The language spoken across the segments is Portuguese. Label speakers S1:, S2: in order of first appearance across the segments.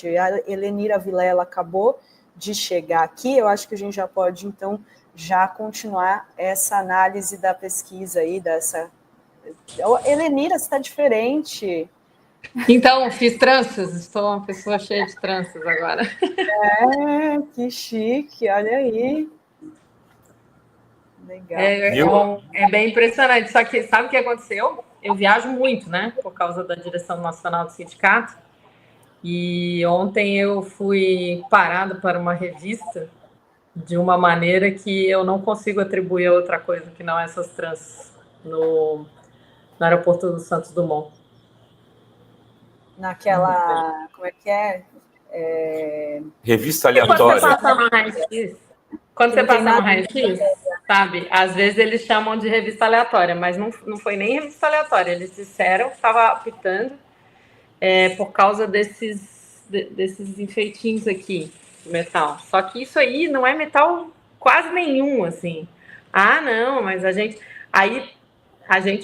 S1: A Helenira Vilela acabou de chegar aqui, eu acho que a gente já pode, então, já continuar essa análise da pesquisa aí, dessa... Helenira, você está diferente.
S2: Então, fiz tranças, estou uma pessoa cheia de tranças agora.
S1: Que chique, olha aí. Legal.
S2: É bem impressionante, só que sabe o que aconteceu? Eu viajo muito, né, por causa da direção nacional do sindicato, e ontem eu fui parada para uma revista de uma maneira que eu não consigo atribuir a outra coisa que não essas tranças no aeroporto do Santos Dumont.
S1: Naquela, como é que é?
S3: Revista aleatória.
S2: Quando você passa no raio-x, sabe? Às vezes eles chamam de revista aleatória, mas não foi nem revista aleatória. Eles disseram que estava apitando por causa desses enfeitinhos aqui de metal. Só que isso aí não é metal quase nenhum, assim. Ah, não, mas a gente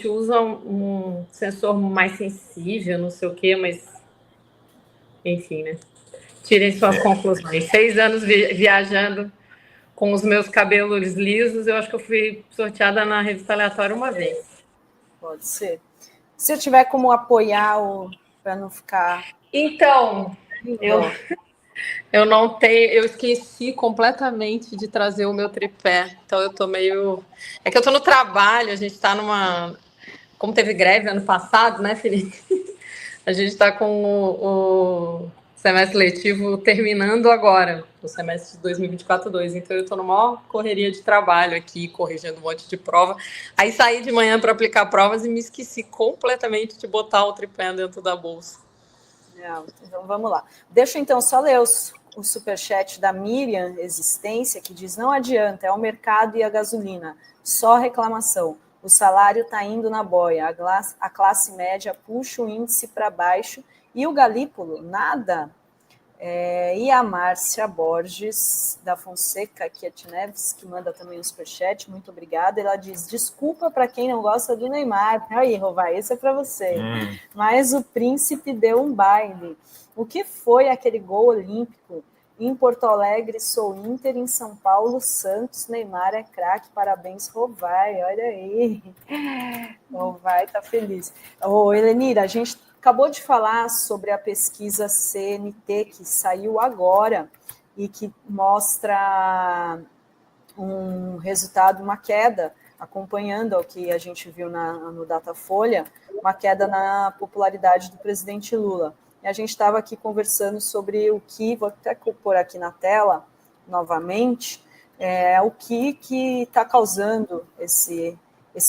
S2: usa um sensor mais sensível, não sei o quê, mas enfim, né? Tirem suas conclusões. 6 anos viajando com os meus cabelos lisos, eu acho que eu fui sorteada na revista aleatória uma vez.
S1: Pode ser. Se eu tiver como apoiar para não ficar...
S2: Então, eu não tenho, eu esqueci completamente de trazer o meu tripé, então eu tô meio... É que eu tô no trabalho, a gente tá numa... Como teve greve ano passado, né, Felipe? A gente tá com o semestre letivo terminando agora, o semestre de 2024-2, então eu tô numa maior correria de trabalho aqui, corrigindo um monte de prova. Aí saí de manhã para aplicar provas e me esqueci completamente de botar o tripé dentro da bolsa.
S1: Então vamos lá. Deixa eu então só ler o superchat da Miriam Existência, que diz: não adianta, é o mercado e a gasolina, só reclamação. O salário está indo na boia, a classe média puxa o índice para baixo e o Galípolo, nada. E a Márcia Borges da Fonseca Neves, que manda também um superchat, muito obrigada. Ela diz: desculpa para quem não gosta do Neymar. Aí, Rovai, esse é para você. Mas o príncipe deu um baile. O que foi aquele gol olímpico? Em Porto Alegre, sou Inter, em São Paulo, Santos, Neymar é craque, parabéns, Rovai, olha aí. Rovai tá feliz. Helenira, a gente acabou de falar sobre a pesquisa CNT, que saiu agora, e que mostra um resultado, uma queda, acompanhando o que a gente viu no Datafolha, uma queda na popularidade do presidente Lula. E a gente estava aqui conversando sobre o que, vou até pôr aqui na tela novamente, o que está causando esse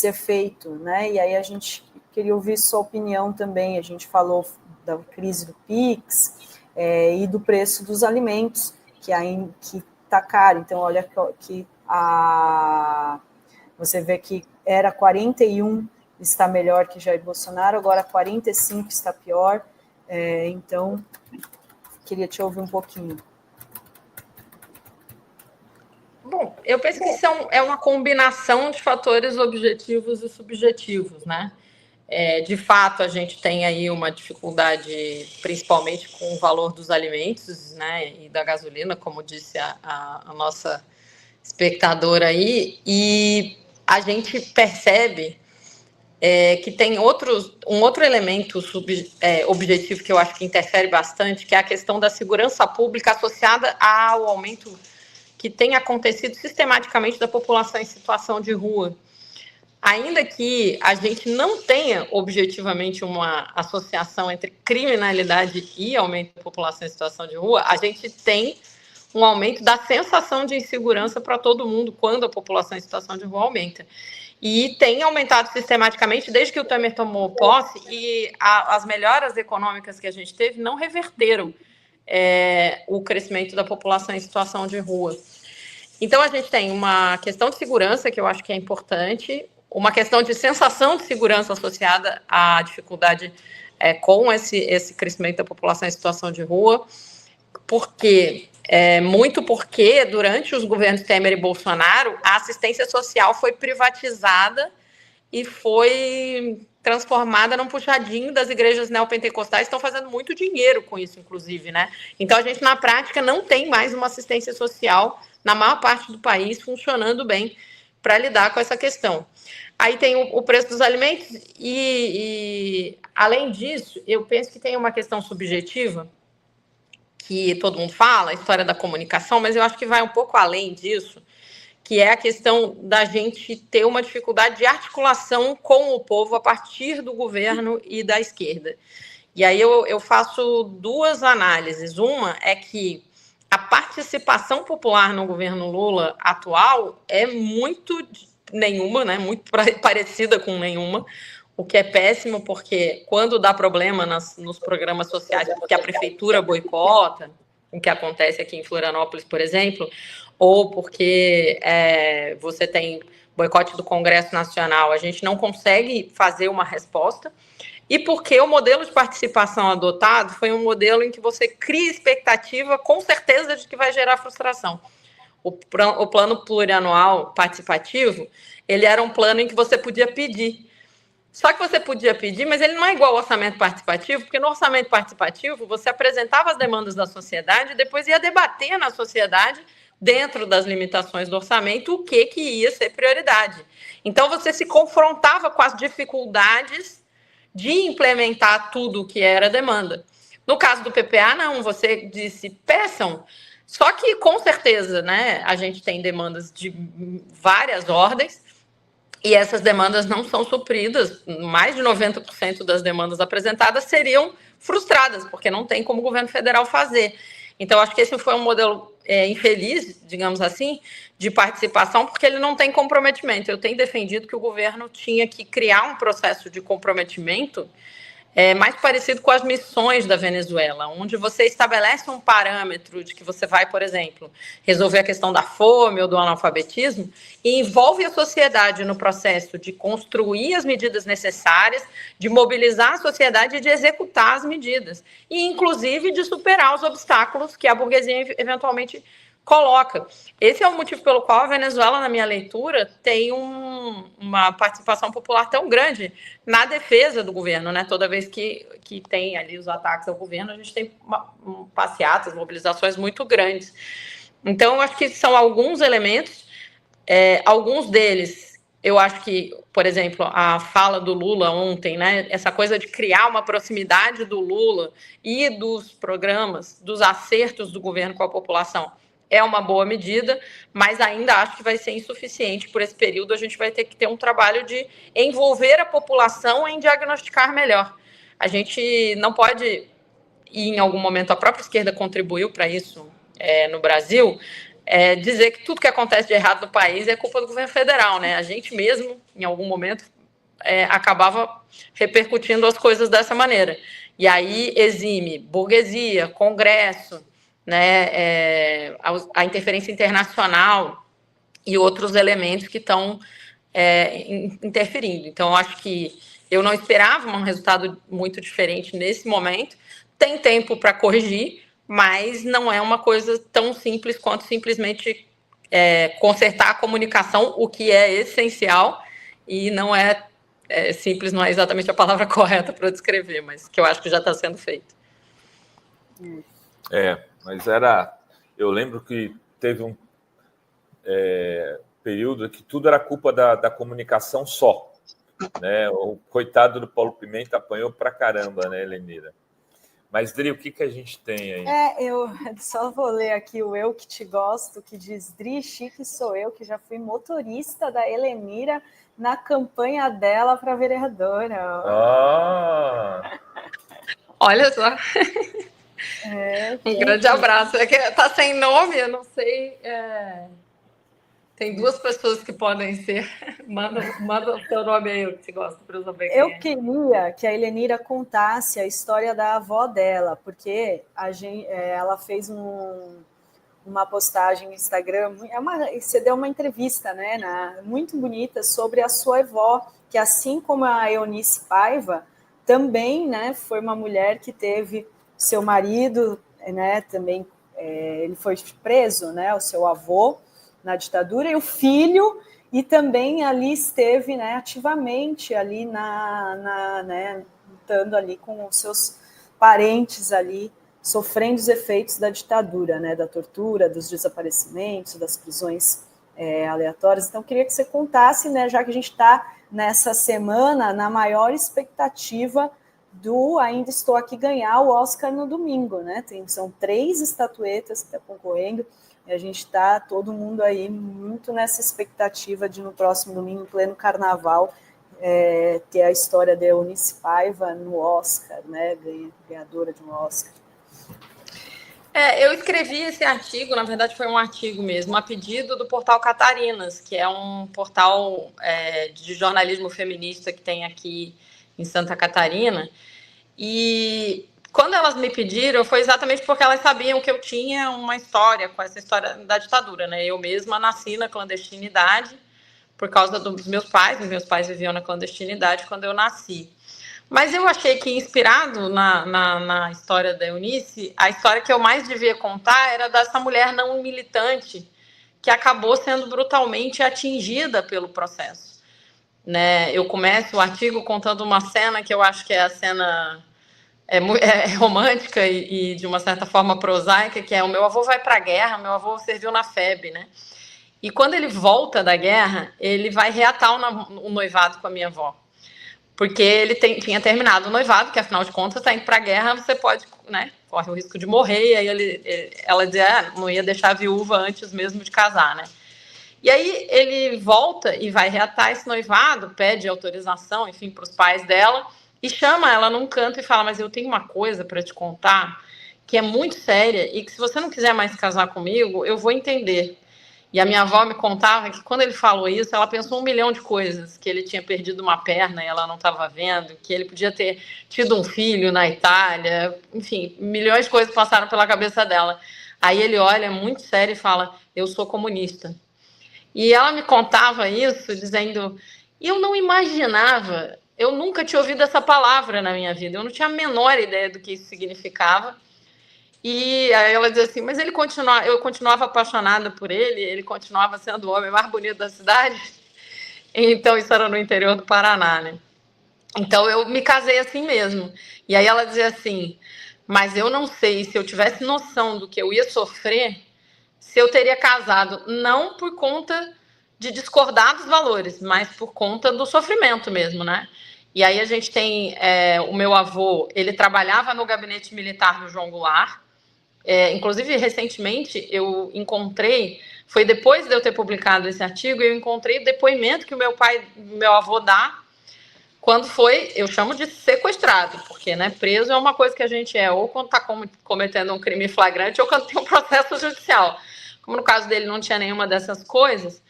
S1: efeito, né? E aí a gente queria ouvir sua opinião também. A gente falou da crise do Pix e do preço dos alimentos, que está caro. Então, olha que você vê que era 41 está melhor que Jair Bolsonaro, agora 45 está pior. Então, queria te ouvir um pouquinho.
S2: Bom, eu penso que isso é uma combinação de fatores objetivos e subjetivos, né? De fato, a gente tem aí uma dificuldade, principalmente com o valor dos alimentos, né, e da gasolina, como disse a nossa espectadora aí, e a gente percebe que tem um outro elemento objetivo que eu acho que interfere bastante, que é a questão da segurança pública associada ao aumento que tem acontecido sistematicamente da população em situação de rua. Ainda que a gente não tenha objetivamente uma associação entre criminalidade e aumento da população em situação de rua, a gente tem um aumento da sensação de insegurança para todo mundo quando a população em situação de rua aumenta. E tem aumentado sistematicamente desde que o Temer tomou posse, e as melhoras econômicas que a gente teve não reverteram o crescimento da população em situação de rua. Então, a gente tem uma questão de segurança, que eu acho que é importante, uma questão de sensação de segurança associada à dificuldade com esse crescimento da população em situação de rua, muito porque durante os governos Temer e Bolsonaro, a assistência social foi privatizada e foi transformada num puxadinho das igrejas neopentecostais, estão fazendo muito dinheiro com isso, inclusive, né? Então, a gente, na prática, não tem mais uma assistência social, na maior parte do país, funcionando bem para lidar com essa questão. Aí tem o preço dos alimentos e, além disso, eu penso que tem uma questão subjetiva, que todo mundo fala, a história da comunicação, mas eu acho que vai um pouco além disso, que é a questão da gente ter uma dificuldade de articulação com o povo a partir do governo e da esquerda. E aí eu faço duas análises. Uma é que a participação popular no governo Lula atual é muito nenhuma, né? Muito parecida com nenhuma, o que é péssimo, porque quando dá problema nos programas sociais, porque a prefeitura boicota, o que acontece aqui em Florianópolis, por exemplo, ou porque você tem boicote do Congresso Nacional, a gente não consegue fazer uma resposta, e porque o modelo de participação adotado foi um modelo em que você cria expectativa com certeza de que vai gerar frustração. O plano plurianual participativo, ele era um plano em que você podia pedir. Só que você podia pedir, mas ele não é igual ao orçamento participativo, porque no orçamento participativo você apresentava as demandas da sociedade e depois ia debater na sociedade, dentro das limitações do orçamento, o que ia ser prioridade. Então você se confrontava com as dificuldades de implementar tudo o que era demanda. No caso do PPA, não, você disse, peçam. Só que, com certeza, né, a gente tem demandas de várias ordens, e essas demandas não são supridas. Mais de 90% das demandas apresentadas seriam frustradas, porque não tem como o governo federal fazer. Então, acho que esse foi um modelo infeliz, digamos assim, de participação, porque ele não tem comprometimento. Eu tenho defendido que o governo tinha que criar um processo de comprometimento mais parecido com as missões da Venezuela, onde você estabelece um parâmetro de que você vai, por exemplo, resolver a questão da fome ou do analfabetismo e envolve a sociedade no processo de construir as medidas necessárias, de mobilizar a sociedade e de executar as medidas, e inclusive de superar os obstáculos que a burguesia eventualmente coloca. Esse é o motivo pelo qual a Venezuela, na minha leitura, tem uma participação popular tão grande na defesa do governo, né? Toda vez que tem ali os ataques ao governo, a gente tem passeatas, mobilizações muito grandes. Então, eu acho que são alguns elementos, alguns deles, eu acho que, por exemplo, a fala do Lula ontem, né? Essa coisa de criar uma proximidade do Lula e dos programas, dos acertos do governo com a população, é uma boa medida, mas ainda acho que vai ser insuficiente. Por esse período, a gente vai ter que ter um trabalho de envolver a população em diagnosticar melhor. A gente não pode, e em algum momento a própria esquerda contribuiu para isso no Brasil, dizer que tudo que acontece de errado no país é culpa do governo federal, né? A gente mesmo, em algum momento, acabava repercutindo as coisas dessa maneira. E aí exime burguesia, Congresso, né, a interferência internacional e outros elementos que estão interferindo. Então, eu acho que eu não esperava um resultado muito diferente nesse momento. Tem tempo para corrigir, mas não é uma coisa tão simples quanto simplesmente consertar a comunicação, o que é essencial, e não é simples, não é exatamente a palavra correta para descrever, mas que eu acho que já está sendo feito.
S3: Mas eu lembro que teve um período que tudo era culpa da comunicação só, né? O coitado do Paulo Pimenta apanhou pra caramba, né, Helenira? Mas, Dri, o que a gente tem aí?
S1: Eu só vou ler aqui o Eu Que Te Gosto, que diz: Dri, chique sou eu, que já fui motorista da Helenira na campanha dela para vereadora.
S2: Olha só. Um grande abraço. Tá sem nome, eu não sei. Tem duas pessoas que podem ser. Manda o seu nome aí, que você gosta, para eu saber quem
S1: Eu queria que a Helenira contasse a história da avó dela, porque ela fez uma postagem no Instagram, você deu uma entrevista, né, muito bonita, sobre a sua avó, que assim como a Eunice Paiva, também, né, foi uma mulher que teve seu marido, né, também ele foi preso, né, o seu avô, na ditadura, e o filho, e também ali esteve, né, ativamente ali né, lutando ali com os seus parentes ali, sofrendo os efeitos da ditadura, né, da tortura, dos desaparecimentos, das prisões aleatórias. Então, queria que você contasse, né, já que a gente está nessa semana, na maior expectativa do Ainda Estou Aqui ganhar o Oscar no domingo, né? São 3 estatuetas que estão concorrendo, e a gente está, todo mundo aí, muito nessa expectativa de, no próximo domingo, em pleno carnaval, ter a história da Eunice Paiva no Oscar, né? Ganhadora de um Oscar.
S2: Eu escrevi esse artigo, na verdade foi um artigo mesmo, a pedido do portal Catarinas, que é um portal de jornalismo feminista que tem aqui em Santa Catarina. E quando elas me pediram, foi exatamente porque elas sabiam que eu tinha uma história com essa história da ditadura, né? Eu mesma nasci na clandestinidade por causa dos meus pais. Os meus pais viviam na clandestinidade quando eu nasci. Mas eu achei que, inspirado na história da Eunice, a história que eu mais devia contar era dessa mulher não militante que acabou sendo brutalmente atingida pelo processo, né? Eu começo o artigo contando uma cena que eu acho que é a cena romântica e, de uma certa forma, prosaica, que é: o meu avô vai para a guerra, meu avô serviu na FEB, né? E quando ele volta da guerra, ele vai reatar o noivado com a minha avó. Porque ele tinha terminado o noivado, que afinal de contas, está indo para a guerra, você pode, né, corre o risco de morrer. E aí ela dizia, não ia deixar a viúva antes mesmo de casar, né? E aí ele volta e vai reatar esse noivado, pede autorização, enfim, para os pais dela, e chama ela num canto e fala: mas eu tenho uma coisa para te contar que é muito séria e que, se você não quiser mais casar comigo, eu vou entender. E a minha avó me contava que, quando ele falou isso, ela pensou 1 milhão de coisas: que ele tinha perdido uma perna e ela não estava vendo, que ele podia ter tido um filho na Itália, enfim, milhões de coisas passaram pela cabeça dela. Aí ele olha muito sério e fala: eu sou comunista. E ela me contava isso dizendo: e eu não imaginava, eu nunca tinha ouvido essa palavra na minha vida, eu não tinha a menor ideia do que isso significava. E aí ela dizia assim: mas eu continuava apaixonada por ele continuava sendo o homem mais bonito da cidade. Então, isso era no interior do Paraná, né? Então, eu me casei assim mesmo. E aí ela dizia assim: mas eu não sei, se eu tivesse noção do que eu ia sofrer, se eu teria casado, não por conta de discordar dos valores, mas por conta do sofrimento mesmo, né? E aí a gente tem o meu avô, ele trabalhava no gabinete militar do João Goulart. Inclusive, recentemente, eu encontrei, foi depois de eu ter publicado esse artigo, eu encontrei o depoimento que o meu avô dá quando foi, eu chamo de sequestrado, porque, né, preso é uma coisa que a gente ou quando está cometendo um crime flagrante ou quando tem um processo judicial. Como no caso dele não tinha nenhuma dessas coisas,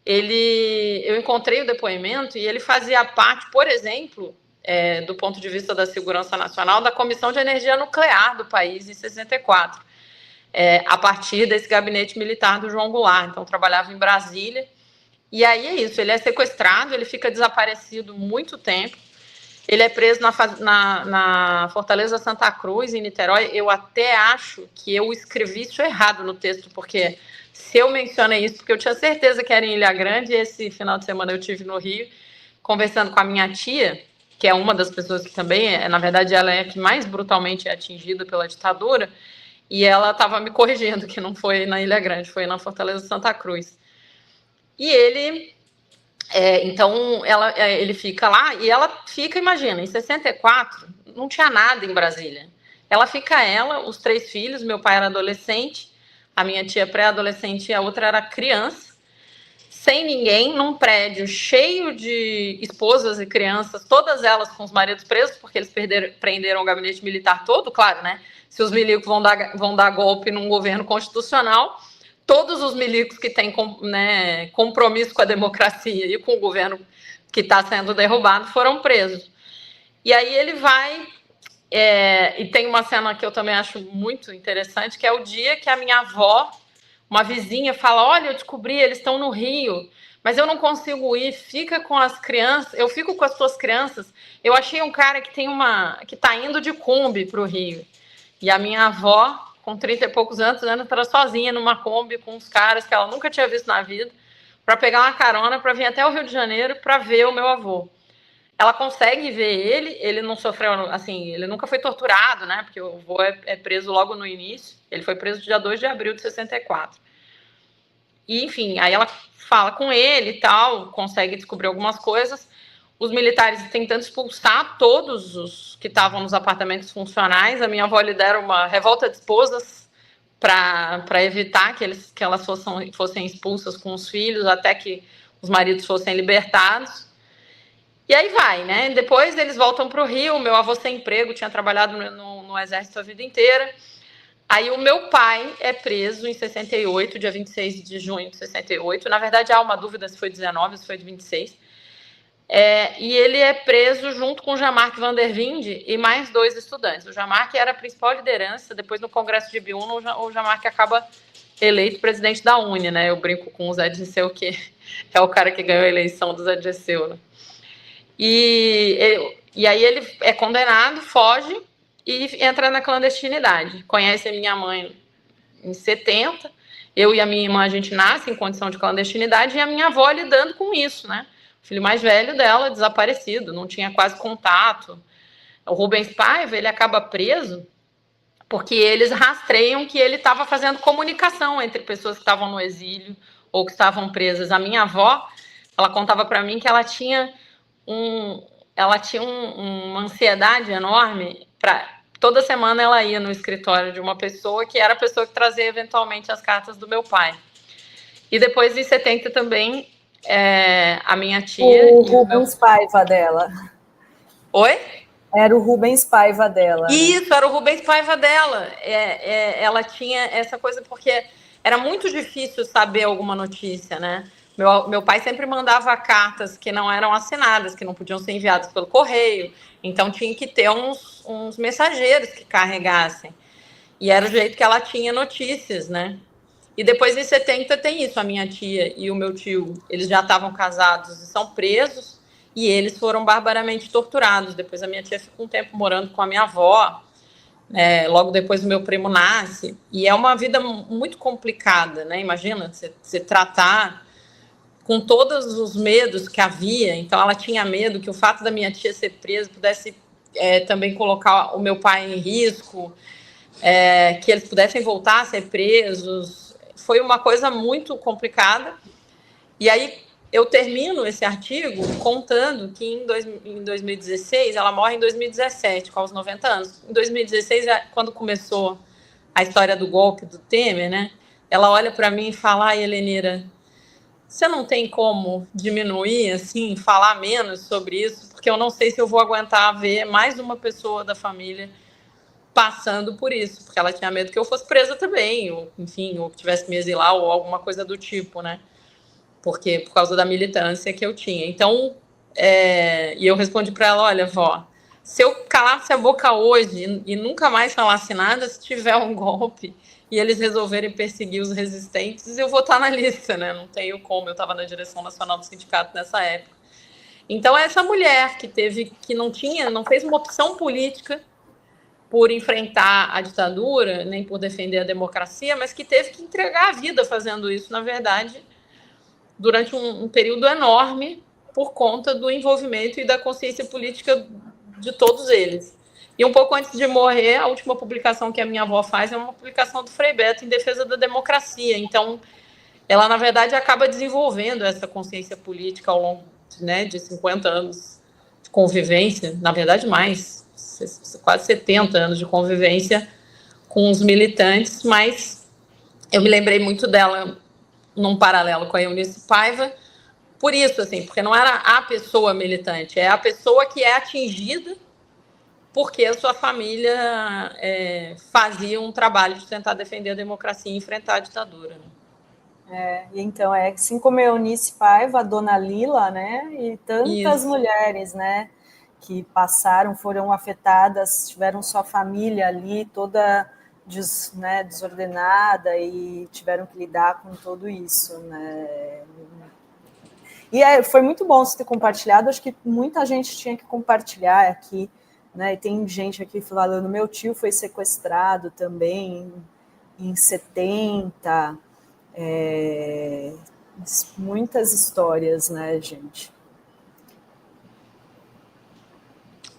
S2: eu encontrei o depoimento e ele fazia parte, por exemplo, do ponto de vista da segurança nacional, da Comissão de Energia Nuclear do país, em 64, a partir desse gabinete militar do João Goulart. Então, trabalhava em Brasília. E aí é isso, ele é sequestrado, ele fica desaparecido muito tempo, ele é preso na Fortaleza Santa Cruz, em Niterói. Eu até acho que eu escrevi isso errado no texto, porque se eu mencionei isso, porque eu tinha certeza que era em Ilha Grande, e esse final de semana eu estive no Rio, conversando com a minha tia, que é uma das pessoas que também, na verdade, ela é a que mais brutalmente é atingida pela ditadura, e ela estava me corrigindo que não foi na Ilha Grande, foi na Fortaleza Santa Cruz. E ele, então, ele fica lá, e ela fica, imagina, em 64, não tinha nada em Brasília. Ela fica, os 3 filhos, meu pai era adolescente, a minha tia pré-adolescente e a outra era criança, sem ninguém, num prédio cheio de esposas e crianças, todas elas com os maridos presos, porque eles prenderam o gabinete militar todo, claro, né? Se os milicos vão dar golpe num governo constitucional, todos os milicos que têm, né, compromisso com a democracia e com o governo que está sendo derrubado foram presos. E aí ele vai, e tem uma cena que eu também acho muito interessante, que é o dia que a minha avó, uma vizinha, fala: olha, eu descobri, eles estão no Rio, mas eu não consigo ir, fica com as crianças, eu fico com as tuas crianças, eu achei um cara que está indo de Kombi para o Rio. E a minha avó, com 30 e poucos anos, está sozinha numa Kombi com uns caras que ela nunca tinha visto na vida, para pegar uma carona para vir até o Rio de Janeiro para ver o meu avô. Ela consegue ver ele não sofreu, assim, ele nunca foi torturado, né? Porque o avô é preso logo no início. Ele foi preso dia 2 de abril de 64. E, enfim, aí ela fala com ele e tal, consegue descobrir algumas coisas. Os militares tentando expulsar todos os que estavam nos apartamentos funcionais. A minha avó lidera uma revolta de esposas para evitar que elas fossem expulsas com os filhos, até que os maridos fossem libertados. E aí vai, né? Depois eles voltam para o Rio. Meu avô sem emprego, tinha trabalhado no Exército a vida inteira. Aí o meu pai é preso em 68, dia 26 de junho de 68. Na verdade, há uma dúvida se foi 19 ou se foi de 26. E ele é preso junto com o Jean-Marc Van der Vinde e mais 2 estudantes. O Jean-Marc era a principal liderança. Depois, no Congresso de Biúna, o Jean-Marc acaba eleito presidente da UNE, né? Eu brinco com o Zé Dirceu, que é o cara que ganhou a eleição do Zé Dirceu, né? E aí ele é condenado, foge e entra na clandestinidade. Conhece a minha mãe em 70. Eu e a minha irmã, a gente nasce em condição de clandestinidade e a minha avó lidando com isso, né? O filho mais velho dela, desaparecido, não tinha quase contato. O Rubens Paiva, ele acaba preso porque eles rastreiam que ele estava fazendo comunicação entre pessoas que estavam no exílio ou que estavam presas. A minha avó, ela contava para mim que ela tinha uma ansiedade enorme toda semana ela ia no escritório de uma pessoa que era a pessoa que trazia eventualmente as cartas do meu pai. E depois, em 70 também, a minha tia...
S1: O Rubens Paiva dela.
S2: Oi?
S1: Era o Rubens Paiva dela.
S2: Isso, né? Era o Rubens Paiva dela. Ela tinha essa coisa, porque era muito difícil saber alguma notícia, né? Meu pai sempre mandava cartas que não eram assinadas, que não podiam ser enviadas pelo correio. Então, tinha que ter uns mensageiros que carregassem. E era o jeito que ela tinha notícias, né? E depois, em 70, tem isso. A minha tia e o meu tio, eles já estavam casados e são presos. E eles foram barbaramente torturados. Depois, a minha tia ficou um tempo morando com a minha avó. Logo depois, o meu primo nasce. E é uma vida muito complicada, né? Imagina, você tratar com todos os medos que havia. Então, ela tinha medo que o fato da minha tia ser presa pudesse também colocar o meu pai em risco, que eles pudessem voltar a ser presos. Foi uma coisa muito complicada. E aí, eu termino esse artigo contando que em 2016, ela morre em 2017, com os 90 anos. Em 2016, quando começou a história do golpe do Temer, né? Ela olha para mim e fala: Helenira, você não tem como diminuir, assim, falar menos sobre isso, porque eu não sei se eu vou aguentar ver mais uma pessoa da família passando por isso, porque ela tinha medo que eu fosse presa também, ou, enfim, ou que tivesse que me exilar, ou alguma coisa do tipo, né? Por causa da militância que eu tinha. Então, e eu respondi para ela: olha, vó, se eu calasse a boca hoje e nunca mais falasse nada, se tiver um golpe e eles resolverem perseguir os resistentes, eu vou estar na lista, né? Não tenho como, eu estava na direção nacional do sindicato nessa época. Então, essa mulher que não fez uma opção política por enfrentar a ditadura, nem por defender a democracia, mas que teve que entregar a vida fazendo isso, na verdade, durante um período enorme, por conta do envolvimento e da consciência política de todos eles. E um pouco antes de morrer, a última publicação que a minha avó faz é uma publicação do Frei Beto em defesa da democracia. Então, ela, na verdade, acaba desenvolvendo essa consciência política ao longo, né, de 50 anos de convivência, na verdade mais, quase 70 anos de convivência com os militantes, mas eu me lembrei muito dela num paralelo com a Eunice Paiva, por isso, assim, porque não era a pessoa militante, é a pessoa que é atingida porque a sua família fazia um trabalho de tentar defender a democracia e enfrentar a ditadura. Né?
S1: Então, assim como a Eunice Paiva, a Dona Lila, né, e tantas mulheres, né, que foram afetadas, tiveram sua família ali toda desordenada e tiveram que lidar com tudo isso, né. E foi muito bom você ter compartilhado, acho que muita gente tinha que compartilhar aqui, né, e tem gente aqui falando, meu tio foi sequestrado também em 70, Muitas histórias, né, gente?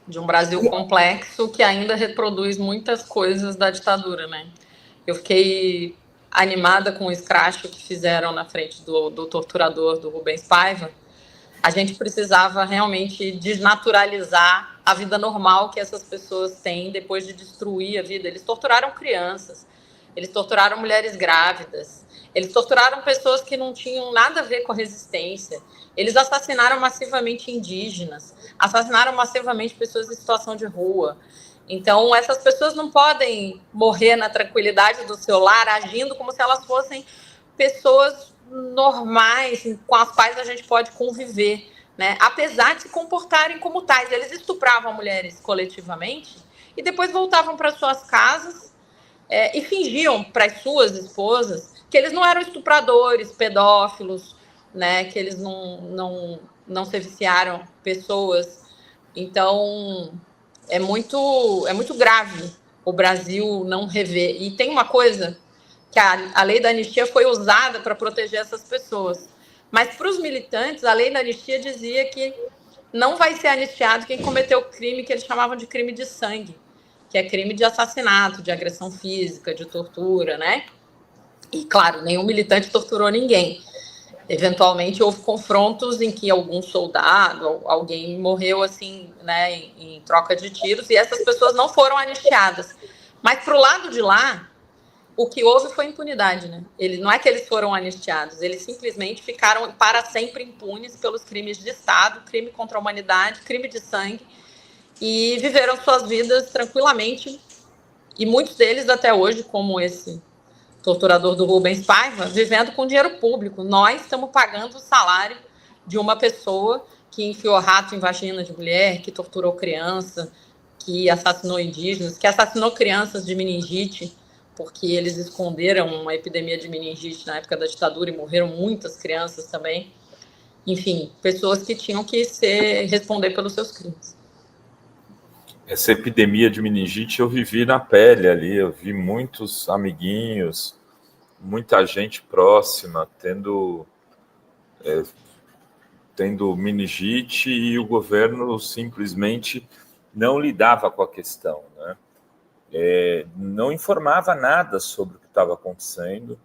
S2: De um Brasil complexo que ainda reproduz muitas coisas da ditadura, né? Eu fiquei animada com o escracho que fizeram na frente do torturador, do Rubens Paiva. A gente precisava realmente desnaturalizar a vida normal que essas pessoas têm depois de destruir a vida. Eles torturaram crianças, eles torturaram mulheres grávidas, eles torturaram pessoas que não tinham nada a ver com a resistência, eles assassinaram massivamente indígenas, assassinaram massivamente pessoas em situação de rua. Então, essas pessoas não podem morrer na tranquilidade do seu lar, agindo como se elas fossem pessoas normais, com as quais a gente pode conviver, né? Apesar de se comportarem como tais. Eles estupravam mulheres coletivamente e depois voltavam para suas casas e fingiam para as suas esposas que eles não eram estupradores, pedófilos, né? Que eles não se viciaram pessoas. Então, é muito grave o Brasil não rever. E tem uma coisa que a lei da anistia foi usada para proteger essas pessoas. Mas para os militantes, a lei da anistia dizia que não vai ser anistiado quem cometeu o crime que eles chamavam de crime de sangue, que é crime de assassinato, de agressão física, de tortura, né? E, claro, nenhum militante torturou ninguém. Eventualmente, houve confrontos em que algum soldado, alguém morreu, assim, né, em troca de tiros, e essas pessoas não foram anistiadas. Mas, para o lado de lá, o que houve foi impunidade, né? Não é que eles foram anistiados, eles simplesmente ficaram para sempre impunes pelos crimes de Estado, crime contra a humanidade, crime de sangue, e viveram suas vidas tranquilamente, e muitos deles até hoje, como esse torturador do Rubens Paiva, vivendo com dinheiro público. Nós estamos pagando o salário de uma pessoa que enfiou rato em vagina de mulher, que torturou criança, que assassinou indígenas, que assassinou crianças de meningite, porque eles esconderam uma epidemia de meningite na época da ditadura e morreram muitas crianças também. Enfim, pessoas que tinham que responder pelos seus crimes.
S3: Essa epidemia de meningite eu vivi na pele ali, eu vi muitos amiguinhos, muita gente próxima tendo meningite e o governo simplesmente não lidava com a questão, né? Não informava nada sobre o que estava acontecendo,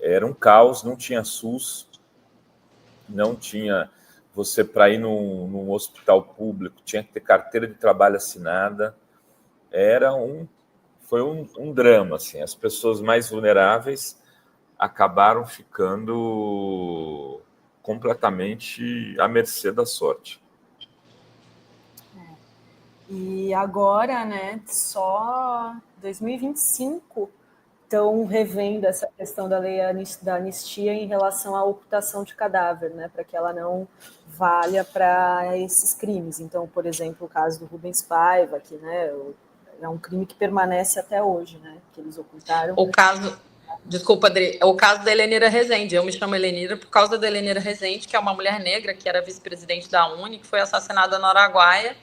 S3: era um caos, não tinha SUS, não tinha... Você, para ir num hospital público, tinha que ter carteira de trabalho assinada. Foi um drama, assim. As pessoas mais vulneráveis acabaram ficando completamente à mercê da sorte.
S1: E agora, né, só 2025 estão revendo essa questão da lei da anistia em relação à ocultação de cadáver, né, para que ela não valha para esses crimes. Então, por exemplo, o caso do Rubens Paiva, que, né, é um crime que permanece até hoje, né, que eles ocultaram.
S2: Desculpa, Adri, o caso da Helenira Rezende. Eu me chamo Helenira por causa da Helenira Rezende, que é uma mulher negra que era vice-presidente da UNE, que foi assassinada no Araguaia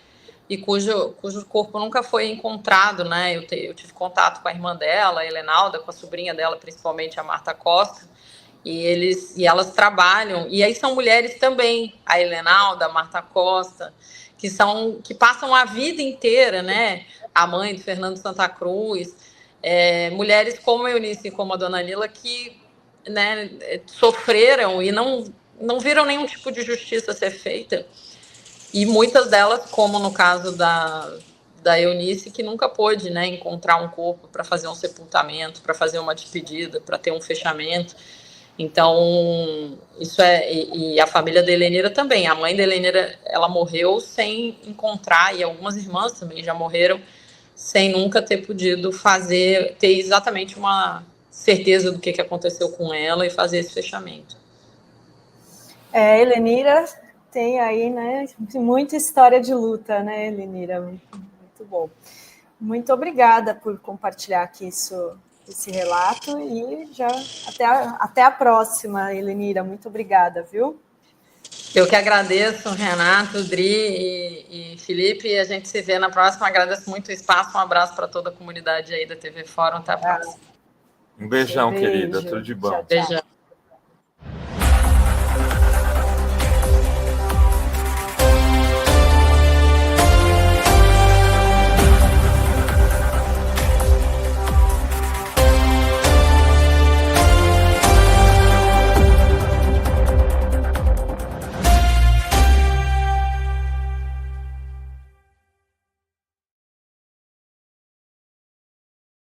S2: e cujo corpo nunca foi encontrado, né? Eu tive contato com a irmã dela, a Helenalda, com a sobrinha dela, principalmente a Marta Costa, e elas trabalham, e aí são mulheres também, a Helenalda, a Marta Costa, que passam a vida inteira, né? A mãe do Fernando Santa Cruz, mulheres como a Eunice e como a Dona Lila, que, né, sofreram e não viram nenhum tipo de justiça ser feita. E muitas delas, como no caso da Eunice, que nunca pôde, né, encontrar um corpo para fazer um sepultamento, para fazer uma despedida, para ter um fechamento. Então, isso e a família da Helenira também. A mãe da Helenira, ela morreu sem encontrar, e algumas irmãs também já morreram sem nunca ter podido ter exatamente uma certeza do que aconteceu com ela e fazer esse fechamento.
S1: Helenira tem aí, né, muita história de luta, né, Helenira? Muito bom. Muito obrigada por compartilhar aqui esse relato e já até a próxima, Helenira. Muito obrigada, viu?
S2: Eu que agradeço, Renato, Dri e Felipe, e a gente se vê na próxima. Agradeço muito o espaço, um abraço para toda a comunidade aí da TV Fórum. Até a próxima.
S3: Um beijão, querida. Tudo de bom.
S1: Tchau, tchau.
S2: Beijão.